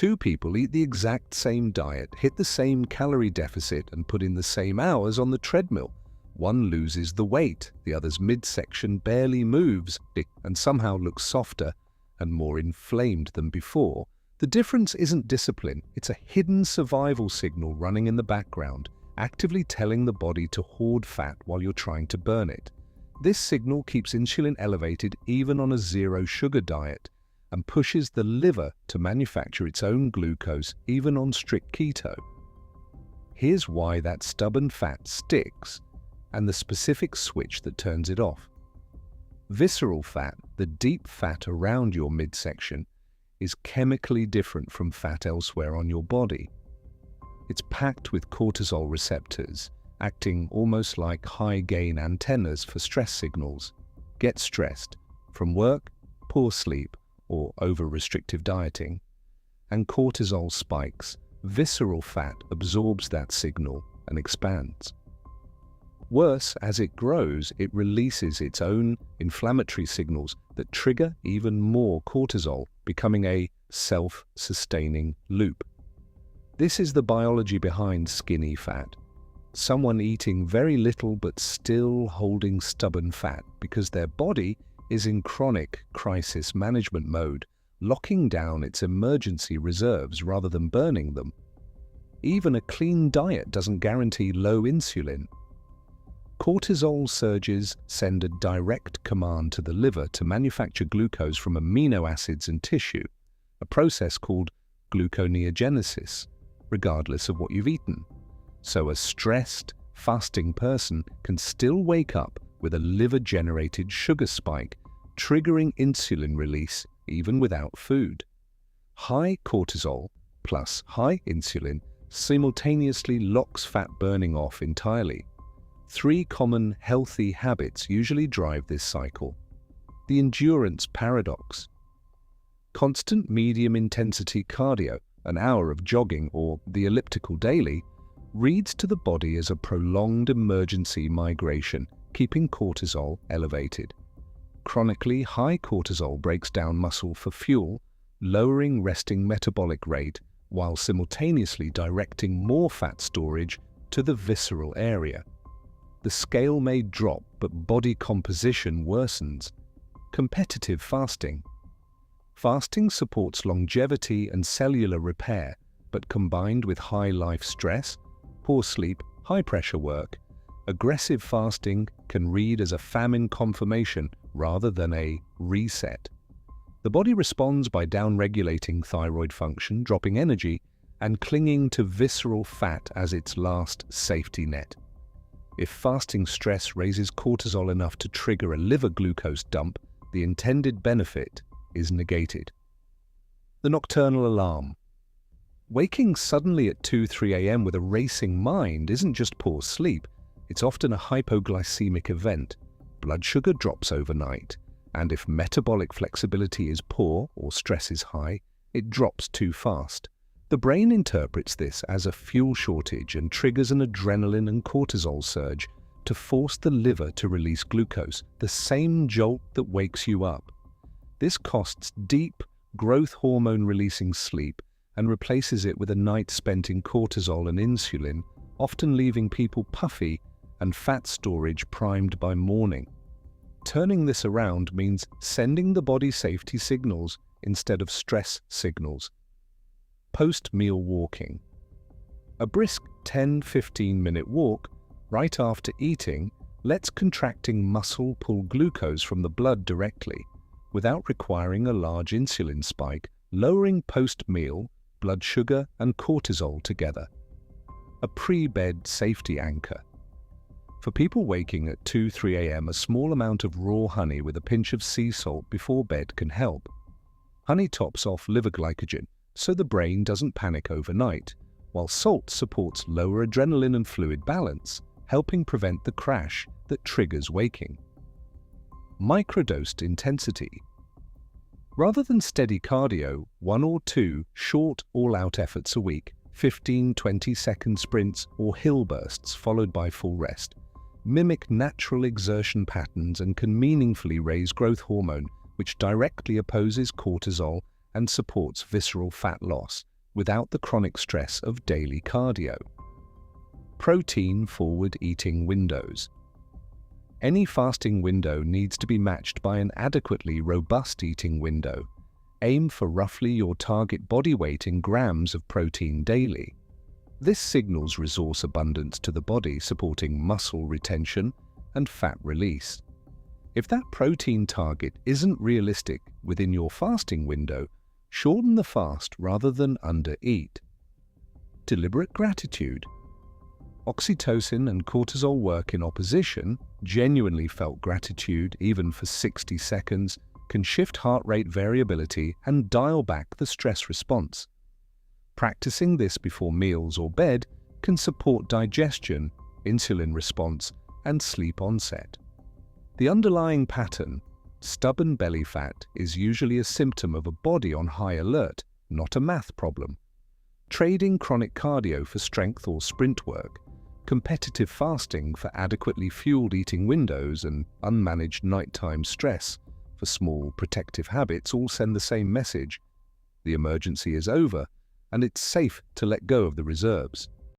Two people eat the exact same diet, hit the same calorie deficit, and put in the same hours on the treadmill. One loses the weight, the other's midsection barely moves, and somehow looks softer and more inflamed than before. The difference isn't discipline, it's a hidden survival signal running in the background, actively telling the body to hoard fat while you're trying to burn it. This signal keeps insulin elevated even on a zero-sugar diet, and pushes the liver to manufacture its own glucose even on strict keto. Here's why that stubborn fat sticks, and the specific switch that turns it off. Visceral fat, the deep fat around your midsection, is chemically different from fat elsewhere on your body. It's packed with cortisol receptors, acting almost like high-gain antennas for stress signals. Get stressed from work, poor sleep, or over-restrictive dieting, and cortisol spikes. Visceral fat absorbs that signal and expands. Worse, as it grows, it releases its own inflammatory signals that trigger even more cortisol, becoming a self-sustaining loop. This is the biology behind skinny fat. Someone eating very little but still holding stubborn fat because their body is in chronic crisis management mode, locking down its emergency reserves rather than burning them. Even a clean diet doesn't guarantee low insulin. Cortisol surges send a direct command to the liver to manufacture glucose from amino acids and tissue, a process called gluconeogenesis, regardless of what you've eaten. So a stressed, fasting person can still wake up with a liver-generated sugar spike, triggering insulin release even without food. High cortisol plus high insulin simultaneously locks fat burning off entirely. Three common healthy habits usually drive this cycle. The endurance paradox. Constant medium-intensity cardio, an hour of jogging or the elliptical daily, reads to the body as a prolonged emergency migration, keeping cortisol elevated. Chronically high cortisol breaks down muscle for fuel, lowering resting metabolic rate while simultaneously directing more fat storage to the visceral area. The scale may drop, but body composition worsens. Competitive fasting. Fasting supports longevity and cellular repair, but combined with high life stress, poor sleep, high-pressure work, aggressive fasting can read as a famine confirmation rather than a reset. The body responds by downregulating thyroid function, dropping energy, and clinging to visceral fat as its last safety net. If fasting stress raises cortisol enough to trigger a liver glucose dump, the intended benefit is negated. The nocturnal alarm. Waking suddenly at 2-3 a.m. with a racing mind isn't just poor sleep, it's often a hypoglycemic event. Blood sugar drops overnight, and if metabolic flexibility is poor or stress is high, it drops too fast. The brain interprets this as a fuel shortage and triggers an adrenaline and cortisol surge to force the liver to release glucose, the same jolt that wakes you up. This costs deep, growth hormone-releasing sleep and replaces it with a night spent in cortisol and insulin, often leaving people puffy and fat storage primed by morning. Turning this around means sending the body safety signals instead of stress signals. Post-meal walking. A brisk 10-15-minute walk right after eating lets contracting muscle pull glucose from the blood directly, without requiring a large insulin spike, lowering post-meal blood sugar and cortisol together. A pre-bed safety anchor. For people waking at 2-3 a.m., a small amount of raw honey with a pinch of sea salt before bed can help. Honey tops off liver glycogen, so the brain doesn't panic overnight, while salt supports lower adrenaline and fluid balance, helping prevent the crash that triggers waking. Microdosed intensity. Rather than steady cardio, 1 or 2 short all-out efforts a week, 15-20-second sprints or hill bursts followed by full rest, mimic natural exertion patterns and can meaningfully raise growth hormone, which directly opposes cortisol and supports visceral fat loss, without the chronic stress of daily cardio. Protein-forward eating windows. Any fasting window needs to be matched by an adequately robust eating window. Aim for roughly your target body weight in grams of protein daily. This signals resource abundance to the body, supporting muscle retention and fat release. If that protein target isn't realistic within your fasting window, shorten the fast rather than undereat. Deliberate gratitude. Oxytocin and cortisol work in opposition. Genuinely felt gratitude, even for 60 seconds, can shift heart rate variability and dial back the stress response. Practicing this before meals or bed can support digestion, insulin response, and sleep onset. The underlying pattern, stubborn belly fat, is usually a symptom of a body on high alert, not a math problem. Trading chronic cardio for strength or sprint work, competitive fasting for adequately fueled eating windows, and unmanaged nighttime stress for small protective habits all send the same message: the emergency is over, and it's safe to let go of the reserves.